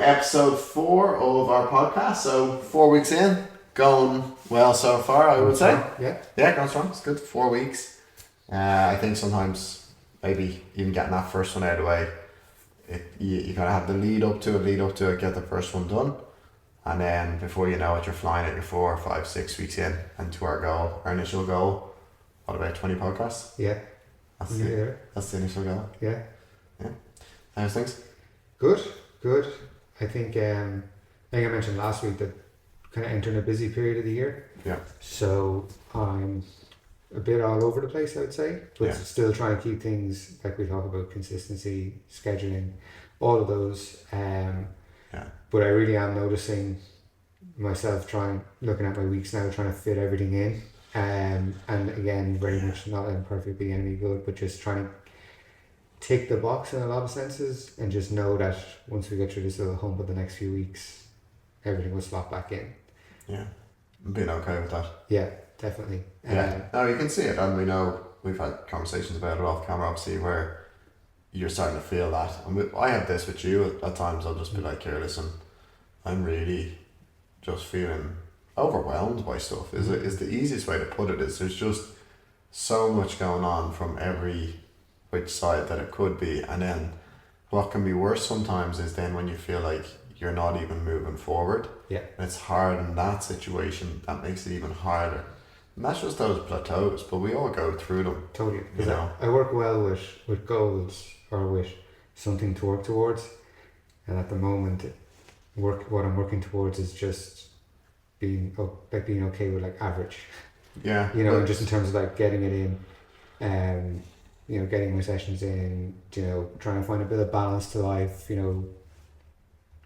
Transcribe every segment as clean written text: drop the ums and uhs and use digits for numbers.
episode 4 of our podcast. So 4 weeks in, going well so far, I would say. Yeah, going strong. It's good. 4 weeks. I think sometimes maybe even getting that first one out of the way, you gotta have the lead up to it, get the first one done, and then before you know it, you're flying at your 4, 5, 6 weeks in, and to our initial goal. What about 20 podcasts? Yeah. That's the initial goal. Yeah. How's things? Good. I think I mentioned last week that kind of entering a busy period of the year. Yeah. So I'm a bit all over the place, I would say, but still trying to keep things like we talk about, consistency, scheduling, all of those. But I really am noticing myself looking at my weeks now, trying to fit everything in. And again, very much not imperfect, the enemy good, but just trying to tick the box in a lot of senses and just know that once we get through this little hump of the next few weeks, everything will slot back in. Yeah, I'm being okay with that. Yeah, definitely. No, you can see it, and we know we've had conversations about it off camera, obviously, where you're starting to feel that. And I have this with you at times. I'll just be like, here, listen, I'm really just feeling overwhelmed by stuff. Is the easiest way to put it. Is there's just so much going on from every which side that it could be, and then what can be worse sometimes is then when you feel like you're not even moving forward. Yeah. And it's hard in that situation. That makes it even harder. And that's just those plateaus, but we all go through them. Totally. Because I work well with goals or with something to work towards, and at the moment, what I'm working towards is just being okay with like average. Yeah. And just in terms of like getting it in, getting my sessions in, trying to find a bit of balance to life,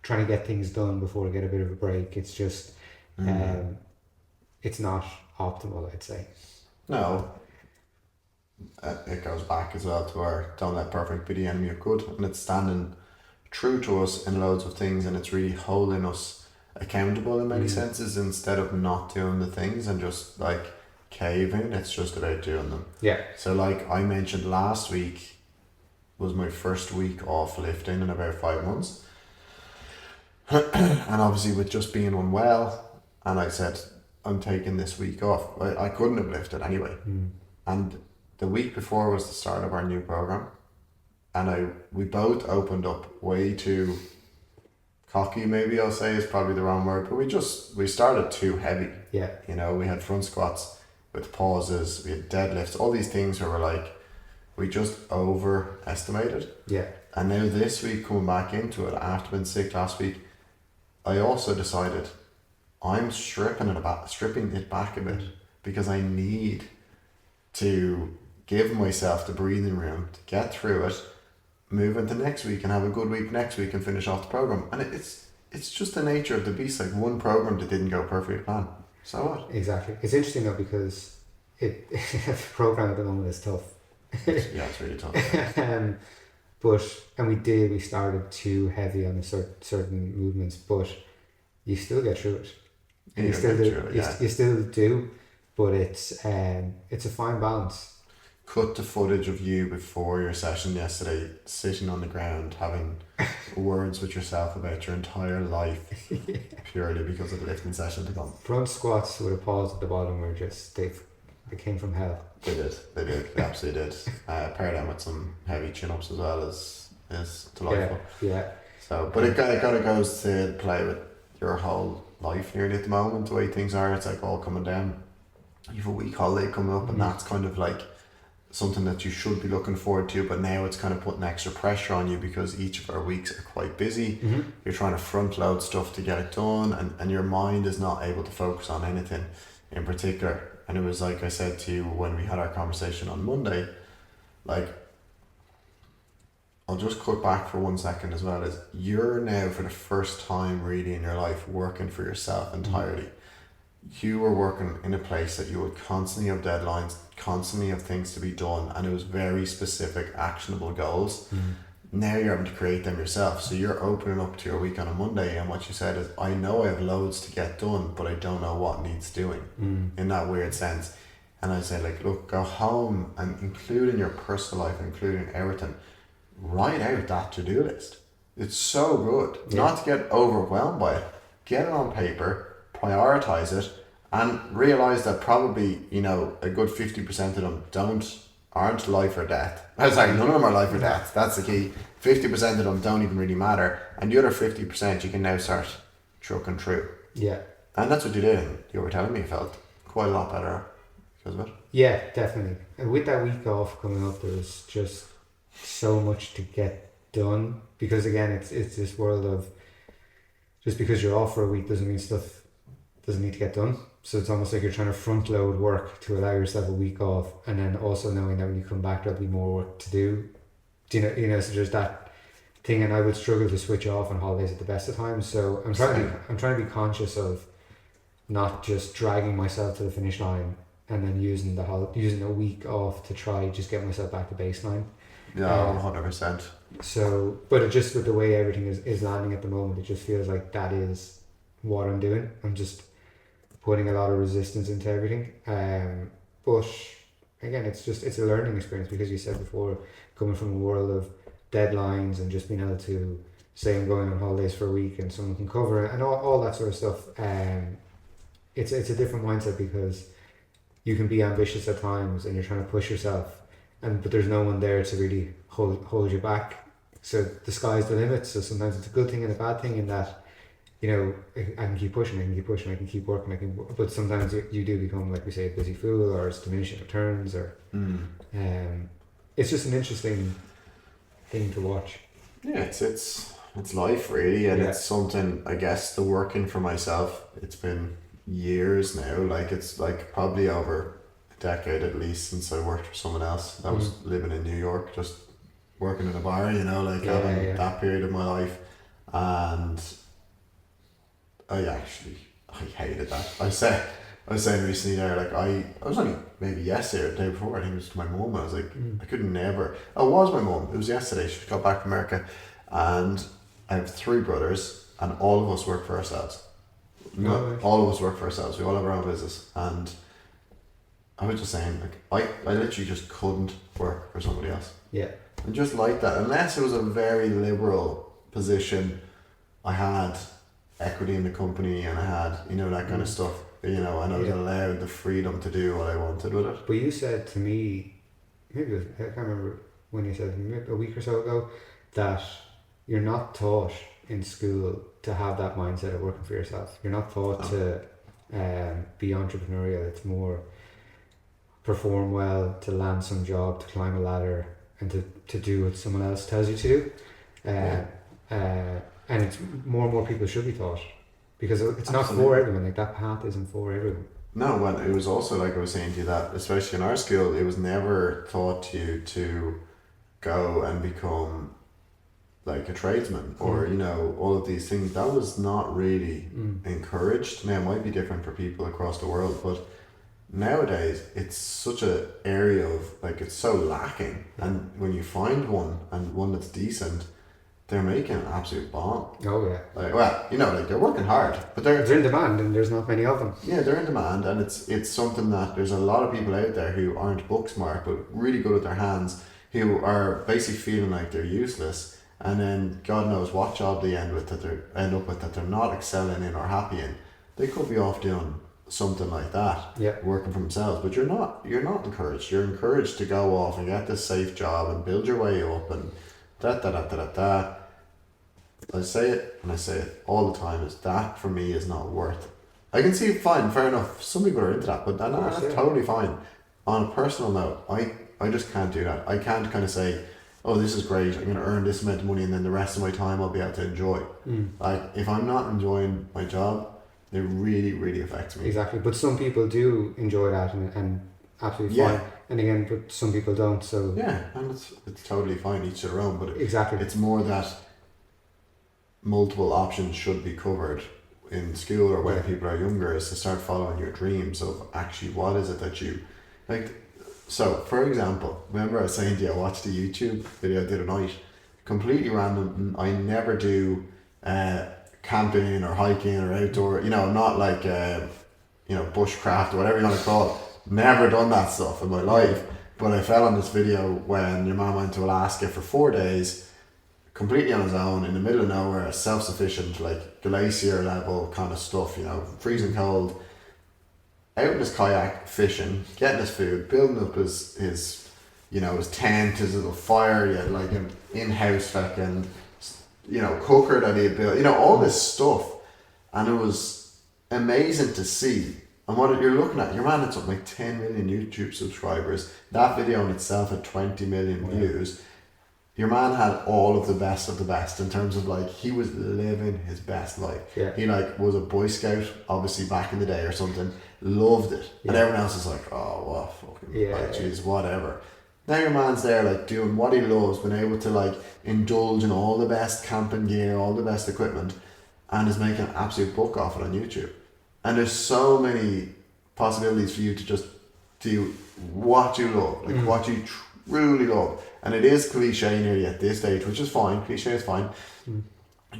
trying to get things done before I get a bit of a break. It's just, it's not optimal, I'd say. No. It goes back as well to our don't let perfect be the enemy of good, and it's standing true to us in loads of things, and it's really holding us accountable in many senses instead of not doing the things and just like caving. It's just about doing them. Yeah. So like I mentioned, last week was my first week off lifting in about 5 months. And obviously with just being unwell, and I said I'm taking this week off. I couldn't have lifted anyway. And the week before was the start of our new program, and we both opened up way too cocky, maybe I'll say is probably the wrong word, but we started too heavy. Yeah. We had front squats with pauses, we had deadlifts, all these things where we're like, we just overestimated. Yeah. And now this week, coming back into it after being sick last week, I also decided I'm stripping it back a bit, because I need to give myself the breathing room to get through it, move into next week and have a good week next week and finish off the program. And it's just the nature of the beast. Like one program that didn't go perfectly planned. So what? Exactly. It's interesting though, because the program at the moment is tough. Yeah, it's really tough. We started too heavy on certain movements, but you still get through it. And you still do, but it's a fine balance. Cut the footage of you before your session yesterday, sitting on the ground, having words with yourself about your entire life, purely because of the lifting session to come. Front squats with a pause at the bottom were just, they came from hell. They did, they absolutely did. Pair them with some heavy chin-ups as well is delightful. Yeah. So, but it kind of goes to play with your whole life nearly at the moment, the way things are. It's like all coming down. You have a week holiday coming up, and that's kind of like something that you should be looking forward to, but now it's kind of putting extra pressure on you because each of our weeks are quite busy. You're trying to front load stuff to get it done, and your mind is not able to focus on anything in particular. And it was like I said to you when we had our conversation on Monday, like, I'll just cut back for 1 second as well, is you're now for the first time really in your life working for yourself entirely. You were working in a place that you would constantly have deadlines, constantly have things to be done, and it was very specific, actionable goals. Now you're able to create them yourself. So you're opening up to your week on a Monday, and what you said is, I know I have loads to get done, but I don't know what needs doing, in that weird sense. And I said, like, look, go home and including your personal life, including everything, write out that to-do list. It's so good not to get overwhelmed by it. Get it on paper, prioritize it, and realize that probably, a good 50% of them aren't life or death. Sorry, none of them are life or death. That's the key. 50% of them don't even really matter, and the other 50% you can now start trucking through. Yeah. And that's what you did. And you were telling me you felt quite a lot better because of it. Yeah, definitely. And with that week off coming up, there's just so much to get done, because again, it's this world of, just because you're off for a week doesn't mean stuff doesn't need to get done. So it's almost like you're trying to front load work to allow yourself a week off, and then also knowing that when you come back there'll be more work to do. So there's that thing, and I would struggle to switch off on holidays at the best of times. So I'm trying to be conscious of not just dragging myself to the finish line and then using a week off to try just get myself back to baseline. Yeah, 100%. So, but it just, with the way everything is landing at the moment, it just feels like that is what I'm doing. I'm just putting a lot of resistance into everything. But again, it's a learning experience, because you said before, coming from a world of deadlines and just being able to say I'm going on holidays for a week and someone can cover it and all that sort of stuff. It's a different mindset, because you can be ambitious at times and you're trying to push yourself, but there's no one there to really hold you back. So the sky's the limit. So sometimes it's a good thing and a bad thing, in that, I can keep pushing, I can keep working, but sometimes you do become, like we say, a busy fool, or it's diminishing returns, or it's just an interesting thing to watch. Yeah, it's life really, and it's something, I guess, the working for myself, it's been years now, like it's like probably over a decade at least since I worked for someone else. I was living in New York, just working in a bar, having that period of my life, and I hated that. I was saying recently there, like I was only maybe yesterday or the day before, I think it was to my mum, I was like, I could never, it was my mum, it was yesterday, she got back from America, and I have 3 brothers, and all of us work for ourselves. All of us work for ourselves, we all have our own business, and I was just saying, like, I literally just couldn't work for somebody else. Yeah. And just like that, unless it was a very liberal position, I had equity in the company and I had, that kind of stuff, and I was allowed the freedom to do what I wanted with it. But you said to me, maybe I can't remember when you said, maybe a week or so ago, that you're not taught in school to have that mindset of working for yourself. You're not taught to be entrepreneurial. It's more perform well, to land some job, to climb a ladder, and to do what someone else tells you to do. And it's more and more people should be taught, because it's not for everyone. Like, that path isn't for everyone. No, well, it was also, like I was saying to you, that especially in our school, it was never taught to you to go and become like a tradesman or all of these things. That was not really encouraged. Now it might be different for people across the world, but nowadays it's such a area of, like, it's so lacking, and when you find one, and one that's decent, they're making an absolute bomb. Oh yeah. Like, well, like, they're working hard, but they're in demand, and there's not many of them. Yeah, they're in demand, and it's something that there's a lot of people out there who aren't book smart but really good with their hands, who are basically feeling like they're useless, and then God knows what job they end up with that they're not excelling in or happy in. They could be off doing something like that, working for themselves, but you're not encouraged. You're encouraged to go off and get this safe job and build your way up, and da. I say it, and I say it all the time, is that for me is not worth it. I can see, fine, fair enough, some people are into that, but that's totally fine. On a personal note, I just can't do that. I can't kind of say, oh, this is great, I'm going to earn this amount of money, and then the rest of my time I'll be able to enjoy. Like, if I'm not enjoying my job, it really, really affects me. Exactly, but some people do enjoy that and absolutely fine. And again, but some people don't. So yeah, and it's totally fine, each their own. But exactly, it's more that multiple options should be covered in school or when people are younger, is to start following your dreams of actually what is it that you like. So, for example, remember I was saying to you, I watched a YouTube video the other night, completely random. I never do camping or hiking or outdoor, not like bushcraft or whatever you want to call it. Never done that stuff in my life. But I fell on this video when your mom went to Alaska for 4 days, completely on his own in the middle of nowhere, self-sufficient, like glacier level kind of stuff, you know, freezing cold, out in his kayak fishing, getting his food, building up his you know, his tent, his little fire, he had like an in-house fucking, you know, cooker that he had built, you know, all this stuff. And it was amazing to see. And what you're looking at, your man had something like 10 million YouTube subscribers. That video in itself had 20 million views. Your man had all of the best in terms of like, he was living his best life. Yeah. He like was a Boy Scout, obviously back in the day or something, loved it. Yeah. And everyone else is like, oh, what fucking, like, geez, whatever. Now your man's there like doing what he loves, been able to like indulge in all the best camping gear, all the best equipment, and is making an absolute buck off it on YouTube. And there's so many possibilities for you to just do what you love, like what you truly love. And it is cliche nearly at this stage, which is fine. Cliche is fine.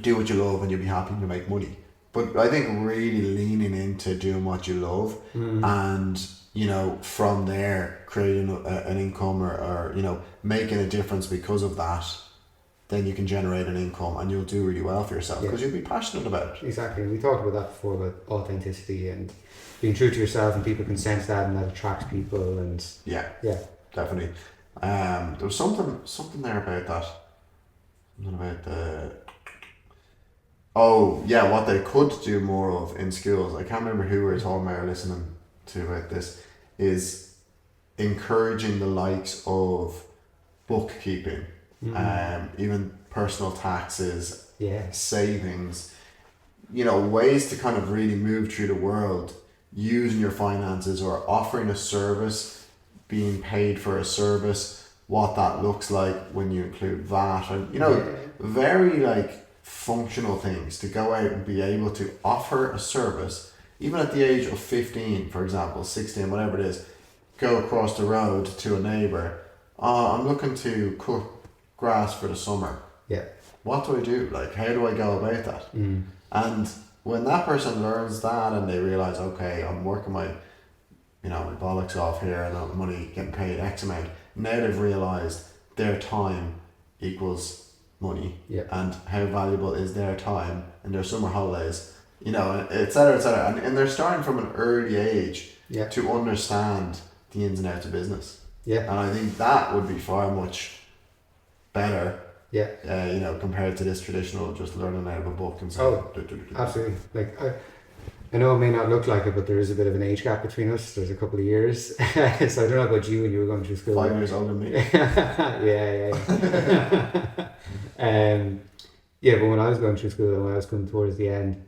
Do what you love and you'll be happy to make money. But I think really leaning into doing what you love and, you know, from there creating an income or, you know, making a difference because of that, then you can generate an income and you'll do really well for yourself because you'll be passionate about it. Exactly. We talked about that before, about authenticity and being true to yourself, and people can sense that, and that attracts people. And yeah, definitely. There was something there about that. Something about the... Oh, yeah, what they could do more of in schools. I can't remember who we were talking about or listening to about this, is encouraging the likes of bookkeeping, even personal taxes, savings, you know, ways to kind of really move through the world using your finances or offering a service, being paid for a service, what that looks like when you include VAT, and, you know, very like functional things to go out and be able to offer a service, even at the age of 15, for example, 16, whatever it is, go across the road to a neighbour. I'm looking to cut grass for the summer. Yeah. What do I do? Like, how do I go about that? And when that person learns that and they realise, okay, I'm working my, you know, my bollocks off here and I'm money getting paid X amount, now they've realised their time equals money, and how valuable is their time and their summer holidays, you know, etc., etc. And they're starting from an early age to understand the ins and outs of business. And I think that would be far much better, you know, compared to this traditional just learning out of a book and saying, absolutely. Like, I know it may not look like it, but there is a bit of an age gap between us. There's a couple of years. So I don't know about you when you were going through school. 5 years older than me. But when I was going through school and when I was coming towards the end,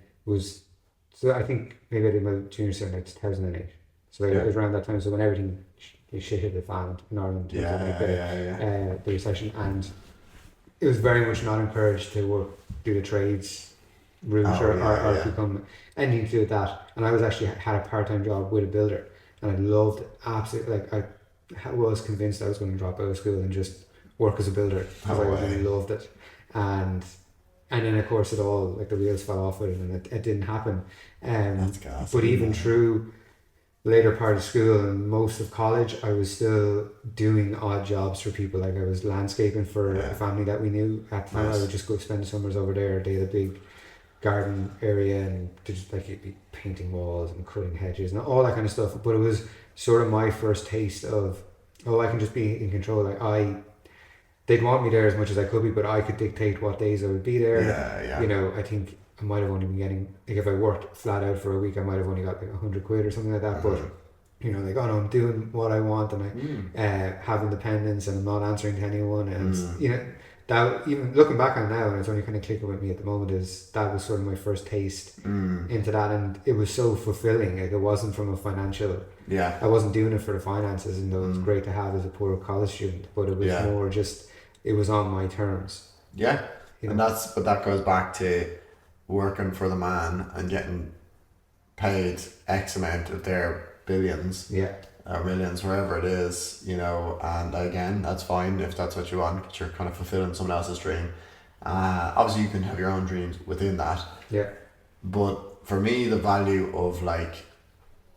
so I think maybe I did my junior year in like 2008. So it was around that time. So when everything shit hit the fan in Ireland, the recession, and it was very much not encouraged to do the trades route or become anything to do with that. And I was actually had a part-time job with a builder, and I loved it absolutely. Like, I was convinced I was going to drop out of school and just work as a builder because I really loved it. And then of course it all, like, the wheels fell off with it, and it didn't happen. That's gas. But even through later part of school and most of college, I was still doing odd jobs for people. Like, I was landscaping for a family that we knew at the time. I would just go spend the summers over there. They had a big garden area, and just like, you'd be painting walls and cutting hedges and all that kind of stuff. But it was sort of my first taste of, I can just be in control. Like, they'd want me there as much as I could be, but I could dictate what days I would be there. You know, I think I might have only been getting, like, if I worked flat out for a week, I might have only got like 100 quid or something like that. But, you know, like, I'm doing what I want, and I have independence, and I'm not answering to anyone. And, you know, that, even looking back on it now, and it's only kind of clicking with me at the moment, is that was sort of my first taste into that. And it was so fulfilling. Like, it wasn't from a financial, I wasn't doing it for the finances, and though it was great to have as a poor college student, but it was more just, it was on my terms. You know? And that goes back to working for the man and getting paid X amount of their billions, or millions, wherever it is, you know. And again, that's fine if that's what you want, but you're kind of fulfilling someone else's dream. Obviously you can have your own dreams within that, but for me, the value of, like,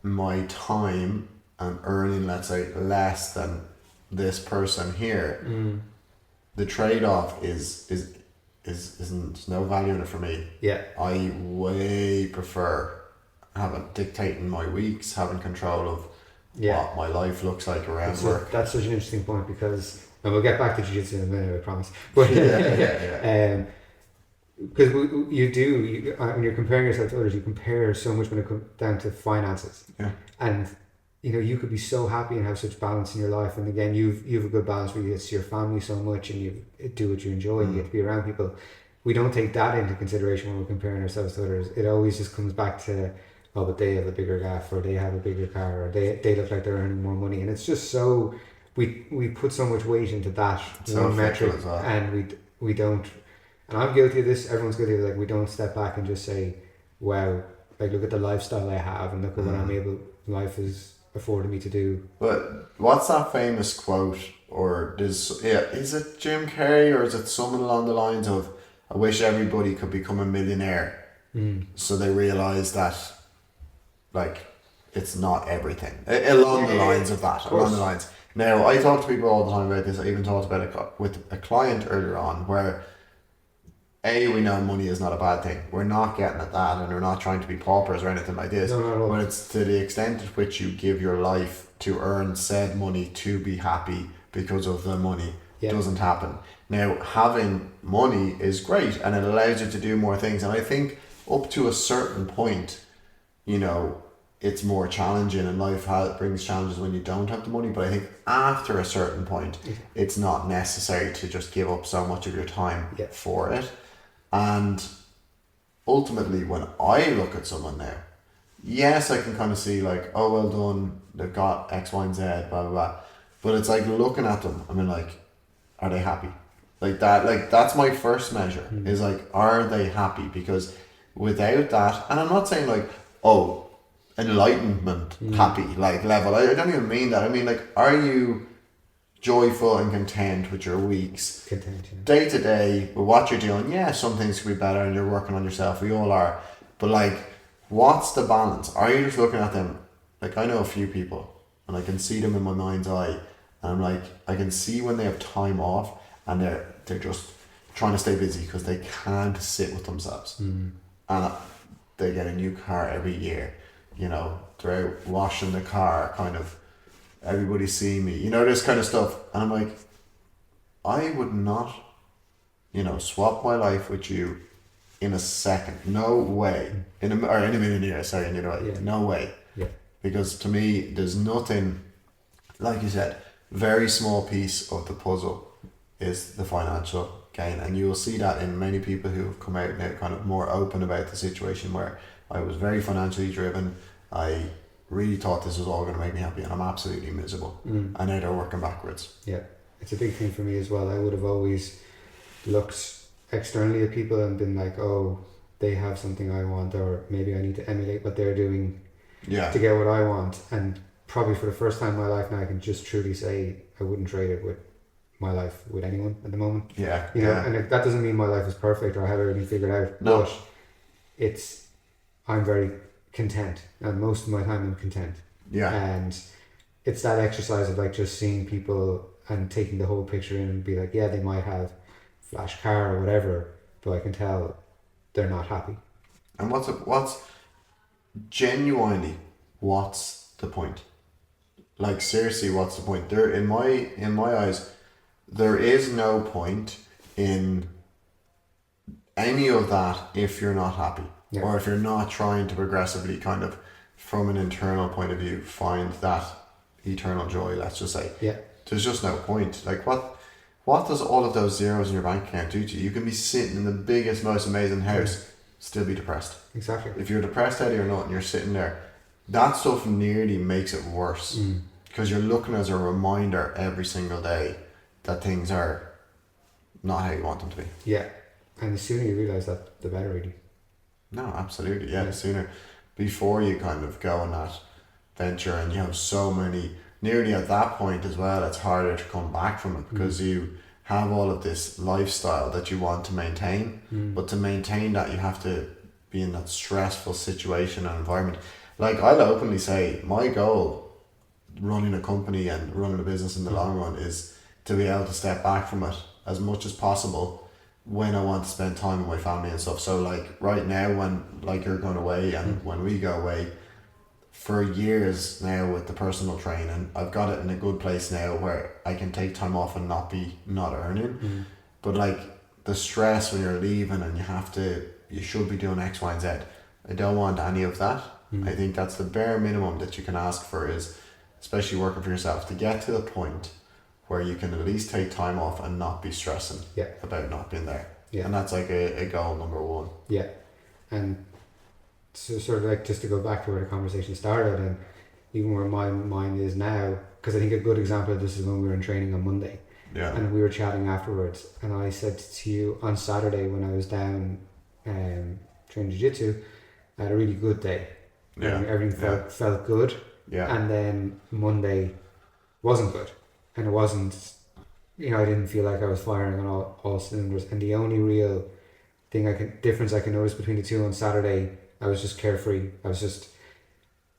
my time and earning, let's say, less than this person here, the trade-off is isn't no value in it for me. Yeah. I way prefer dictating my weeks, having control of what my life looks like around work. That's such an interesting point, because, and we'll get back to jiu-jitsu in a minute, I promise. But because when you're comparing yourself to others, you compare so much when it comes down to finances. Yeah. And you could be so happy and have such balance in your life, and again, you've a good balance where you get to see your family so much, and you do what you enjoy, and you get to be around people. We don't take that into consideration when we're comparing ourselves to others. It always just comes back to, oh, but they have a bigger gaff, or they have a bigger car, or they look like they're earning more money, and it's just so we put so much weight into that one metric, and we don't. And I'm guilty of this. Everyone's guilty of it. Like, we don't step back and just say, wow, like, look at the lifestyle I have, and look at what life is affording me to do. But what's that famous quote, or is it Jim Carrey, or is it someone along the lines of, I wish everybody could become a millionaire, so they realise that, like, it's not everything. Along the lines of that. Along the lines. Now, I talk to people all the time about this. I even talked about it with a client earlier on, where we know money is not a bad thing. We're not getting at that, and we're not trying to be paupers or anything like this. No. But it's to the extent at which you give your life to earn said money to be happy because of the money doesn't happen. Now, having money is great, and it allows you to do more things. And I think up to a certain point, it's more challenging, and life brings challenges when you don't have the money. But I think after a certain point, it's not necessary to just give up so much of your time for it. And ultimately, when I look at someone now, yes, I can kind of see, like, oh, well done, they've got X, Y, and Z, blah, blah, blah. But it's like looking at them, I mean, like, are they happy? Like that, like, that's my first measure, is like, are they happy? Because without that, and I'm not saying like, oh, enlightenment happy, like, level. I don't even mean that. I mean, like, are you joyful and content with your weeks, day to day, with what you're doing? Yeah, some things could be better, and you're working on yourself. We all are. But, like, what's the balance? Are you just looking at them? Like, I know a few people, and I can see them in my mind's eye, and I'm like, I can see when they have time off, and they're just trying to stay busy because they can't sit with themselves. And they get a new car every year. They're out washing the car, kind of, everybody see me, this kind of stuff. And I'm like, I would not, swap my life with you in a second. No way. In a million years, sorry, no way. Yeah. Because to me, there's nothing, like you said, very small piece of the puzzle is the financial gain. And you will see that in many people who have come out now kind of more open about the situation, where I was very financially driven. I really thought this was all going to make me happy, and I'm absolutely miserable. And now they're working backwards. Yeah, it's a big thing for me as well. I would have always looked externally at people and been like, oh, they have something I want, or maybe I need to emulate what they're doing to get what I want. And probably for the first time in my life now, I can just truly say I wouldn't trade it with my life with anyone at the moment. And that doesn't mean my life is perfect or I have everything figured out. No. But I'm very content, and most of my time I'm content. And it's that exercise of, like, just seeing people and taking the whole picture in and be like, yeah, they might have flash car or whatever, but I can tell they're not happy. And what's genuinely, what's the point? Like, seriously, what's the point? There, in my eyes, there is no point in any of that if you're not happy. Or if you're not trying to progressively, kind of, from an internal point of view, find that eternal joy, let's just say. There's just no point. Like, what does all of those zeros in your bank account do to you? You can be sitting in the biggest, most amazing house, still be depressed. Exactly. If you're depressed out of your nut and you're sitting there, that stuff nearly makes it worse. Because you're looking as a reminder every single day that things are not how you want them to be. Yeah. And the sooner you realise that, the better, really. No, absolutely. Yeah, the sooner, before you kind of go on that venture, and you have so many, nearly at that point as well, it's harder to come back from it, because you have all of this lifestyle that you want to maintain. But to maintain that, you have to be in that stressful situation and environment. Like, I'll openly say, my goal, running a company and running a business in the long run, is to be able to step back from it as much as possible when I want to spend time with my family and stuff. So like right now, when like you're going away and when we go away, for years now with the personal training, I've got it in a good place now where I can take time off and not earning. But like the stress when you're leaving and you should be doing X, Y, and Z. I don't want any of that. I think that's the bare minimum that you can ask for, is especially working for yourself, to get to the point where you can at least take time off and not be stressing about not being there. And that's like a goal number one. And so sort of like, just to go back to where the conversation started and even where my mind is now, because I think a good example of this is when we were in training on Monday. And we were chatting afterwards, and I said to you on Saturday when I was down training jiu-jitsu, I had a really good day. Everything felt good. And then Monday wasn't good. And it wasn't, I didn't feel like I was firing on all cylinders. And the only real difference I can notice between the two, on Saturday, I was just carefree.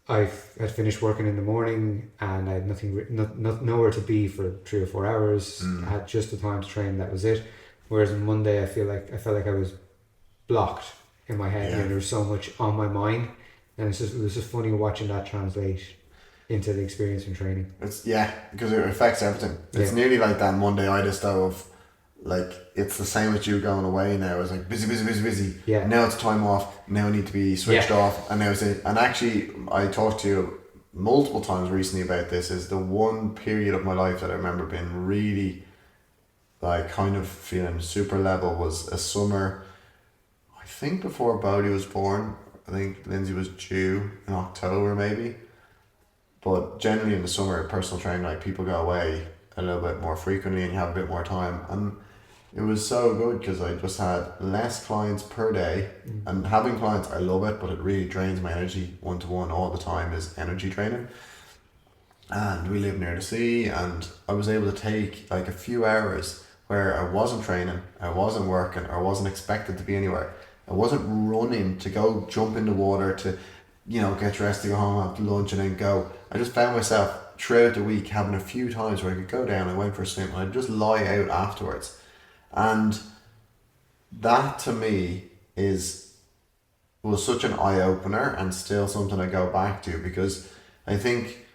I had finished working in the morning and I had nowhere to be for 3 or 4 hours. I had just the time to train, that was it. Whereas on Monday, I felt like I was blocked in my head, and there was so much on my mind. And it was just funny watching that translate into the experience from training. Because it affects everything. It's nearly like that Monday-itis though, of like, it's the same with you going away now. It's like busy. Now it's time off. Now I need to be switched off. And now it's it. And actually, I talked to you multiple times recently about this. Is the one period of my life that I remember being really, like, kind of feeling super level, was a summer, I think before Bodhi was born. I think Lindsay was due in October maybe. But generally in the summer, personal training, like, people go away a little bit more frequently and you have a bit more time. And it was so good because I just had less clients per day. And having clients, I love it, but it really drains my energy. 1-to-1 all the time is energy training. And we live near the sea, and I was able to take like a few hours where I wasn't training, I wasn't working, or wasn't expected to be anywhere. I wasn't running to go jump in the water to, get dressed to go home after lunch and then go. I just found myself throughout the week having a few times where I could go down, I went for a swim, and I'd just lie out afterwards. And that to me was such an eye-opener, and still something I go back to, because I think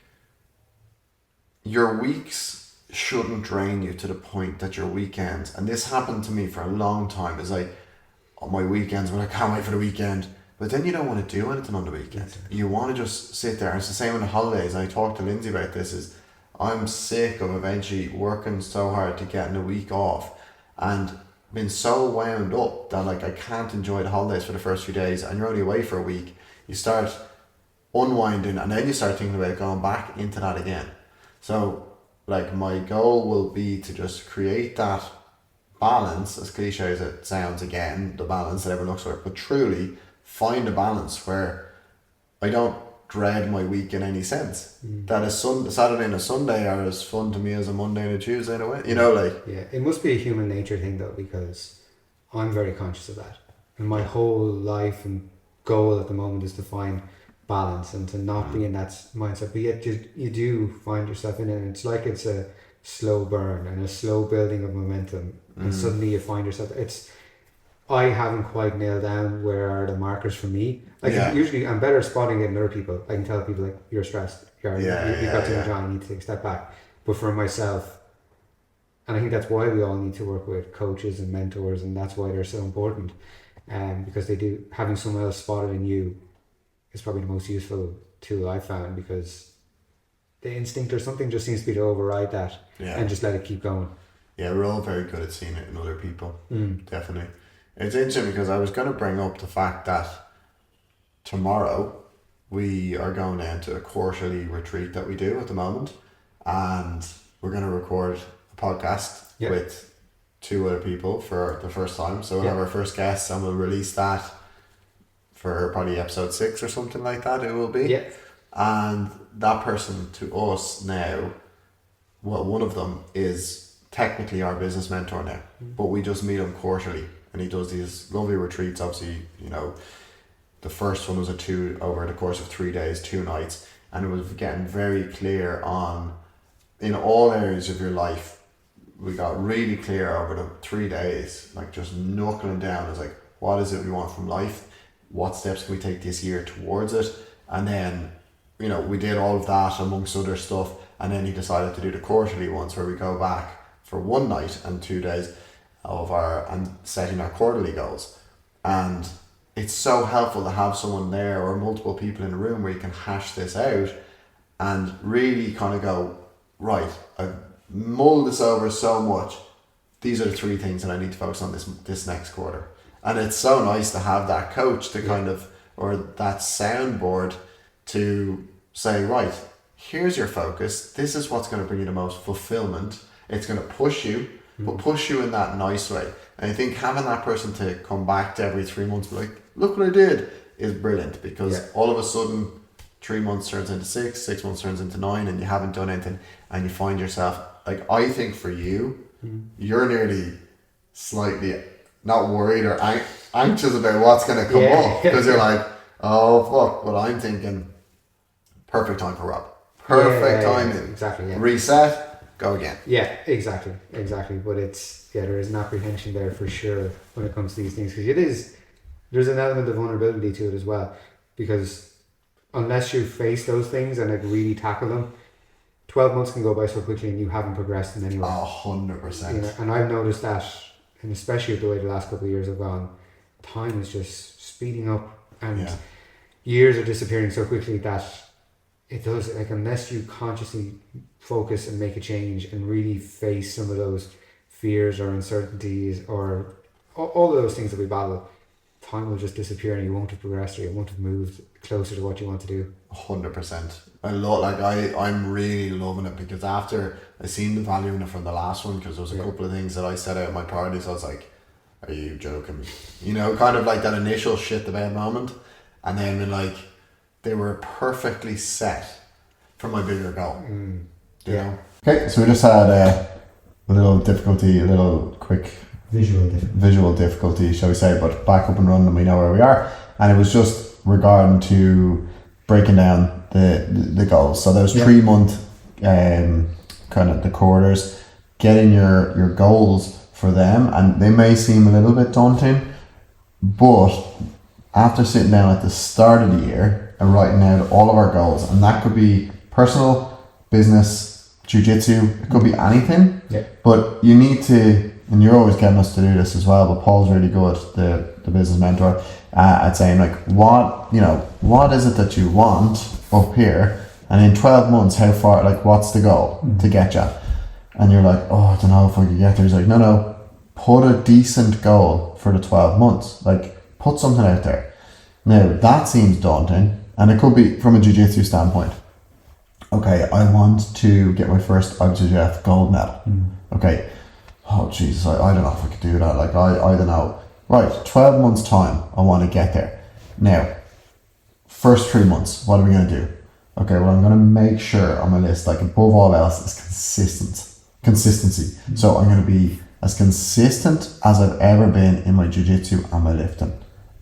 your weeks shouldn't drain you to the point that your weekends, and this happened to me for a long time, is like, on my weekends, when I can't wait for the weekend, but then you don't want to do anything on the weekend. You want to just sit there. And it's the same on the holidays. I talked to Lindsay about this, is I'm sick of eventually working so hard to getting a week off and been so wound up that like I can't enjoy the holidays for the first few days, and you're only away for a week. You start unwinding, and then you start thinking about going back into that again. So like, my goal will be to just create that balance, as cliche as it sounds, again, the balance that everyone looks for, but truly find a balance where I don't dread my week in any sense. That a Saturday and a Sunday are as fun to me as a Monday and a Tuesday in a way. It must be a human nature thing though, because I'm very conscious of that. And my whole life and goal at the moment is to find balance and to not be in that mindset. But yet you do find yourself in it, and it's like it's a slow burn and a slow building of momentum. And suddenly you find yourself, I haven't quite nailed down where are the markers for me. Usually I'm better at spotting it than other people. I can tell people like, you're stressed, you've got too much on, you need to take a step back. But for myself, and I think that's why we all need to work with coaches and mentors, and that's why they're so important. Because having someone else spot it in you is probably the most useful tool I found, because the instinct or something just seems to be to override that and just let it keep going. Yeah, we're all very good at seeing it in other people. Definitely. It's interesting because I was going to bring up the fact that tomorrow we are going down to a quarterly retreat that we do at the moment, and we're going to record a podcast with 2 other people for the first time. So we'll have our first guest, and we'll release that for probably episode 6 or something like that. It will be. And that person to us now, one of them is technically our business mentor now, but we just meet him quarterly, and he does these lovely retreats. Obviously, the first one was over the course of 3 days, 2 nights, and it was getting very clear on, in all areas of your life, we got really clear over the 3 days, like just knuckling down. It's like, what is it we want from life? What steps can we take this year towards it? And then, you know, we did all of that amongst other stuff. And then he decided to do the quarterly ones where we go back for 1 night and 2 days and setting our quarterly goals. And it's so helpful to have someone there or multiple people in the room where you can hash this out and really kind of go, right, I've mulled this over so much. These are the 3 things that I need to focus on this next quarter. And it's so nice to have that coach to kind of, or that soundboard to say, right, here's your focus. This is what's going to bring you the most fulfillment. It's going to push you, but push you in that nice way. And I think having that person to come back to every 3 months, be like, look what I did, is brilliant, because all of a sudden 3 months turns into 6, 6 months turns into 9, and you haven't done anything, and you find yourself, like, I think for you, you're nearly slightly not worried or anxious about what's going to come up, because you're like, oh fuck, but I'm thinking perfect time for Rob. Perfect timing. Exactly. Yeah. Reset, go again. Yeah, exactly. But it's, there is an apprehension there for sure when it comes to these things, because there's an element of vulnerability to it as well, because unless you face those things and like really tackle them, 12 months can go by so quickly and you haven't progressed in any way. 100%. You know, and I've noticed that, and especially with the way the last couple of years have gone, time is just speeding up and years are disappearing so quickly that it does, like, unless you consciously focus and make a change and really face some of those fears or uncertainties or all of those things that we battle, time will just disappear and you won't have progressed or you won't have moved closer to what you want to do. 100%. I'm really loving it, because after I seen the value in it from the last one, because there was a couple of things that I set out my priorities, I was like, are you joking me? You know, kind of like that initial shit the bed moment, and then when, like, they were perfectly set for my bigger goal. You know? Okay, so we just had a little quick visual difficulty, shall we say, but back up and running, and we know where we are. And it was just regarding to breaking down the goals. So there's 3 month kind of the quarters, getting your goals for them, and they may seem a little bit daunting, but after sitting down at the start of the year and writing out all of our goals, and that could be personal, business, jiu-jitsu, it could be anything, but you need to, and you're always getting us to do this as well, but Paul's really good, the business mentor, at saying, like, what is it that you want up here, and in 12 months, how far, like, what's the goal to get you? And you're like, oh, I don't know if I could get there. He's like, no, put a decent goal for the 12 months, like, put something out there. Now, that seems daunting, and it could be from a jiu-jitsu standpoint. Okay, I want to get my first IMPRUV gold medal. Okay, oh Jesus, I don't know if I could do that. Like, I don't know. Right, 12 months time, I want to get there. Now, first 3 months, what are we going to do? Okay, well, I'm going to make sure on my list, like, above all else, is consistency. So I'm going to be as consistent as I've ever been in my jiu-jitsu and my lifting.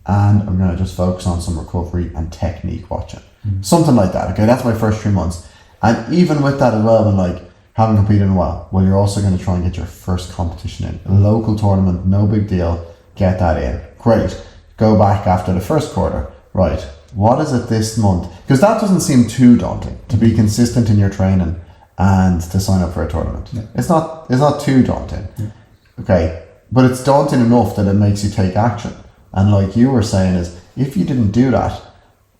And I'm going to just focus on some recovery and technique watching. Something like that. Okay, that's my first 3 months. And even with that as well, when, like, haven't competed in a while, well, you're also going to try and get your first competition in. A local tournament, no big deal. Get that in. Great. Go back after the first quarter. Right. What is it this month? Because that doesn't seem too daunting, to be consistent in your training and to sign up for a tournament. It's not too daunting. Okay. But it's daunting enough that it makes you take action. And like you were saying, is if you didn't do that,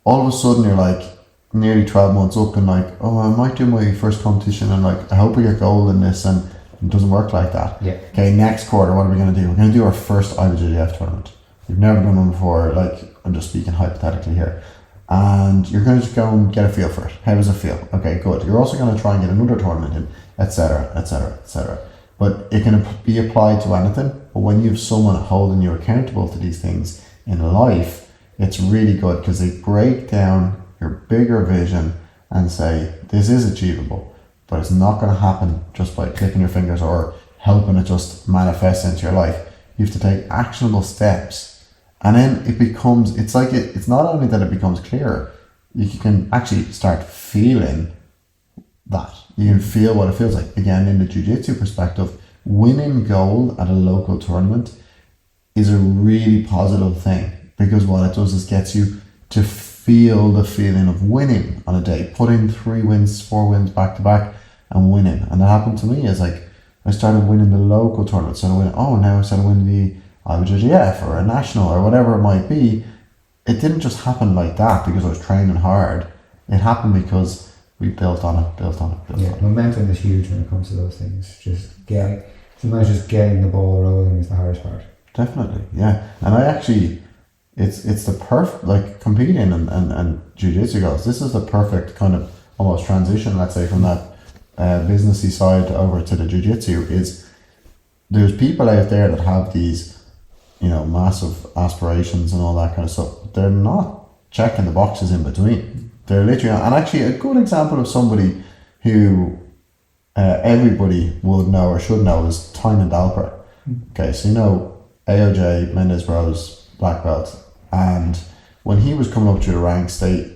all of a sudden you're like nearly 12 months up and like, oh, I might do my first competition and like, I hope we get gold in this, and it doesn't work like that. Okay, next quarter, what are we going to do? We're going to do our first IBJJF tournament. We've never done one before, like, I'm just speaking hypothetically here. And you're going to just go and get a feel for it. How does it feel? Okay, good. You're also going to try and get another tournament in, etc., etc., etc. But it can be applied to anything. But when you have someone holding you accountable to these things in life, it's really good, because they break down your bigger vision and say, this is achievable, but it's not going to happen just by clicking your fingers or helping it just manifest into your life. You have to take actionable steps. And then it becomes, it's not only that it becomes clearer, you can actually start feeling that. You can feel what it feels like. Again, in the jiu-jitsu perspective, winning gold at a local tournament is a really positive thing, because what it does is gets you to feel the feeling of winning on a day, put in 3 wins, 4 wins back to back and winning. And that happened to me. Is like I started winning the local tournament, now I started winning the IMPRUV or a national or whatever it might be. It didn't just happen like that because I was training hard. It happened because we built on it. Momentum is huge when it comes to those things. Sometimes just getting the ball rolling is the hardest part. Definitely, yeah. And I actually, it's the perfect, like competing and jiu-jitsu goes, this is the perfect kind of almost transition, let's say, from that businessy side over to the jiu-jitsu. Is there's people out there that have these, massive aspirations and all that kind of stuff. They're not checking the boxes in between. They're literally, and actually a good example of somebody who everybody would know or should know is Tynan Dalper. Okay, so AOJ, Mendes Bros, black belt, and when he was coming up through the ranks, they're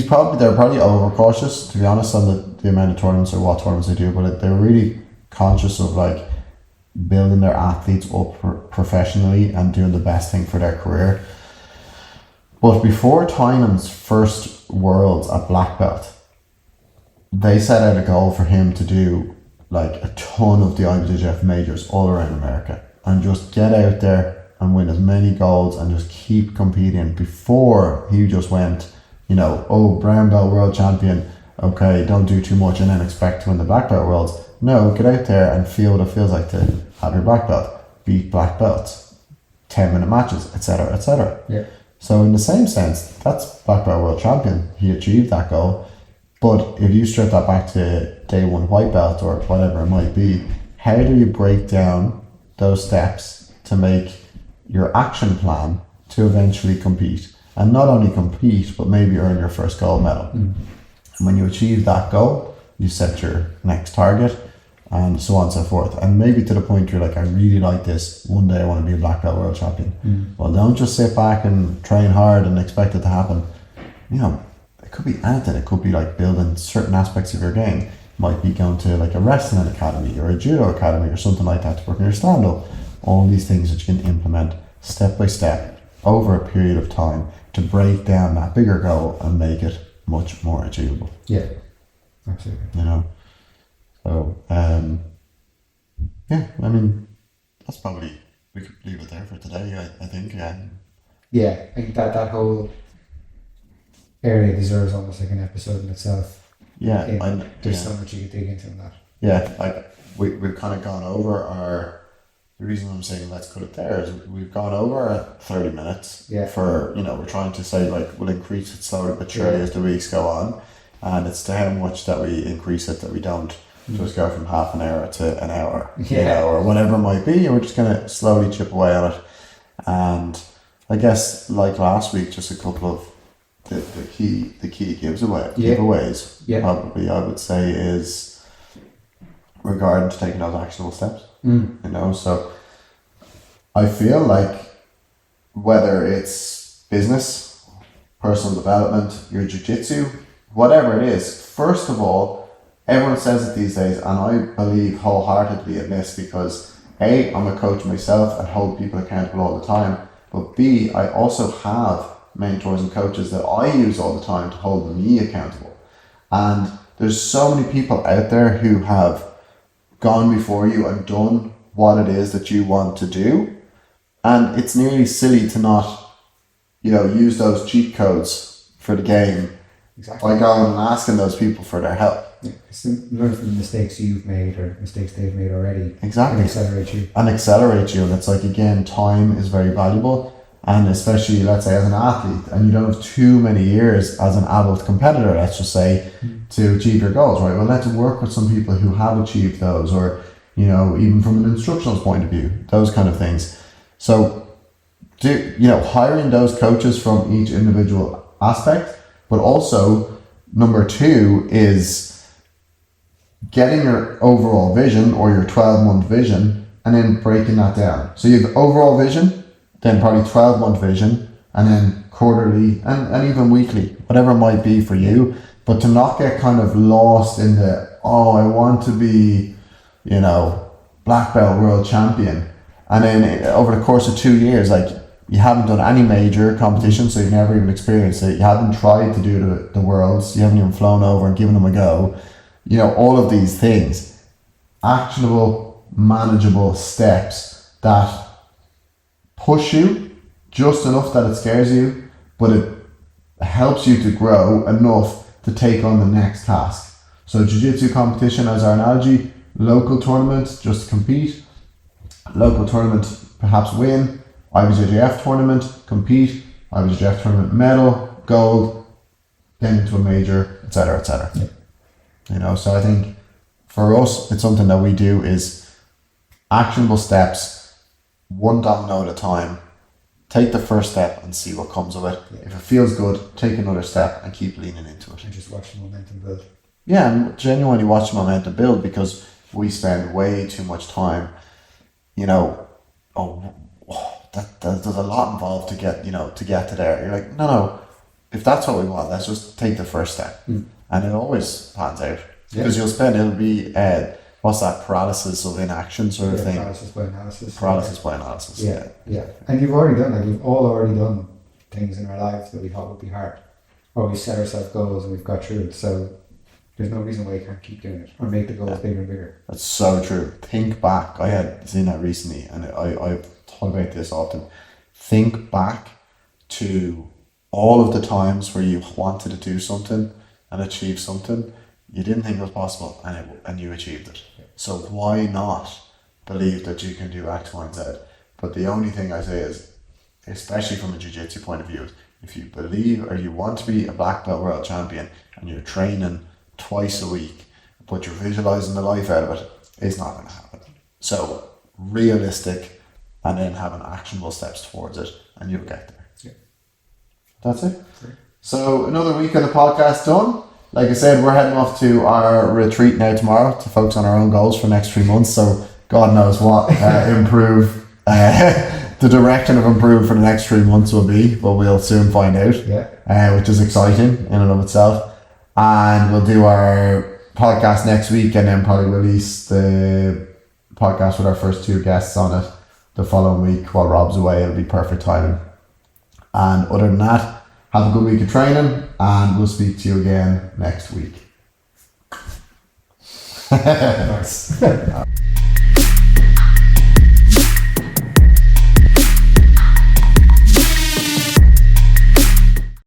probably overcautious, to be honest, on the amount of tournaments or what tournaments they do, but they're really conscious of like building their athletes up professionally and doing the best thing for their career. But before Tynan's first Worlds at black belt, they set out a goal for him to do like a ton of the IBJJF majors all around America and just get out there and win as many golds and just keep competing before he just went, brown belt world champion, okay, don't do too much and then expect to win the black belt worlds. No, get out there and feel what it feels like to have your black belt, beat black belts, 10-minute matches, etc., etc. Yeah. So in the same sense, that's black belt world champion. He achieved that goal. But if you strip that back to day one white belt or whatever it might be, how do you break down those steps to make your action plan to eventually compete? And not only compete, but maybe earn your first gold medal. And when you achieve that goal, you set your next target and so on and so forth. And maybe to the point you're like, I really like this, one day I want to be a black belt world champion. Well, don't just sit back and train hard and expect it to happen. It could be anything. It could be like building certain aspects of your game. It might be going to like a wrestling academy or a judo academy or something like that to work on your stand-up. All these things that you can implement step by step over a period of time to break down that bigger goal and make it much more achievable. Yeah, absolutely. So, that's probably, we could leave it there for today, I think. Yeah, I think that whole area deserves almost like an episode in itself. Yeah. There's so much you could dig into in that. Yeah, like we've kind of gone over the reason I'm saying let's cut it there is we've gone over 30 minutes. Yeah. For, we're trying to say like we'll increase it slowly but surely as the weeks go on. And it's to how much that we increase it that we don't just go from half an hour to an hour, or whatever it might be. We're just going to slowly chip away on it. And I guess like last week, just a couple of the key giveaways probably I would say is regarding to taking those actionable steps. So I feel like whether it's business, personal development, your jiu-jitsu, whatever it is, first of all, everyone says it these days, and I believe wholeheartedly in this because A, I'm a coach myself and hold people accountable all the time, but B, I also have mentors and coaches that I use all the time to hold me accountable. And there's so many people out there who have gone before you and done what it is that you want to do, and it's nearly silly to not, use those cheat codes for the game. Exactly. By going and asking those people for their help. Yeah, learn from the mistakes you've made or mistakes they've made already. Exactly. And accelerate you. And it's like, again, time is very valuable. And especially, let's say, as an athlete, and you don't have too many years as an adult competitor, let's just say, to achieve your goals, right? Well, let's work with some people who have achieved those, or, even from an instructional point of view, those kind of things. So, hiring those coaches from each individual aspect. But also, number 2 is getting your overall vision or your 12-month vision and then breaking that down. So you have overall vision, then probably 12-month vision, and then quarterly and even weekly, whatever it might be for you. But to not get kind of lost in I want to be, black belt world champion, and then over the course of 2 years, like, you haven't done any major competition, so you've never even experienced it. You haven't tried to do the worlds. You haven't even flown over and given them a go. You know, all of these things, actionable, manageable steps that push you just enough that it scares you, but it helps you to grow enough to take on the next task. So jiu-jitsu competition as our analogy, local tournament, just to compete. Local tournament, perhaps win. IBJJF tournament, compete. IBJJF tournament, medal, gold, then into a major, etc., etc. Yeah. You know, so I think for us, it's something that we do is actionable steps, one domino at a time. Take the first step and see what comes of it. Yeah. If it feels good, take another step and keep leaning into it. And just watch the momentum build. Yeah, and genuinely watch the momentum build, because we spend way too much time, you know, there's a lot involved to get to there. You're like, no, if that's what we want, let's just take the first step. And it always pans out, because it'll be what's that, paralysis of inaction sort of thing. Paralysis by analysis. By analysis. Yeah. And you've already done, like, we've all already done things in our lives that we thought would be hard, or we set ourselves goals and we've got through it. So there's no reason why you can't keep doing it or make the goals bigger and bigger. That's so true. Think back. I had seen that recently, and I've thought about this often. Think back to all of the times where you wanted to do something and achieve something you didn't think was possible, and you achieved it. Yeah. So why not believe that you can do X, Y, and Z? But the only thing I say is, especially from a jiu-jitsu point of view, is if you believe or you want to be a black belt world champion and you're training twice a week, but you're visualizing the life out of it, it's not going to happen. So realistic, and then having actionable steps towards it, and you'll get there. Yeah. That's it. Great. So another week of the podcast done. Like I said, we're heading off to our retreat now tomorrow to focus on our own goals for the next 3 months. So God knows what IMPRUV, the direction of IMPRUV for the next 3 months will be, but we'll soon find out. Yeah. Which is exciting in and of itself. And we'll do our podcast next week, and then probably release the podcast with our first 2 guests on it the following week while Rob's away. It'll be perfect timing. And other than that, have a good week of training, and we'll speak to you again next week. Nice.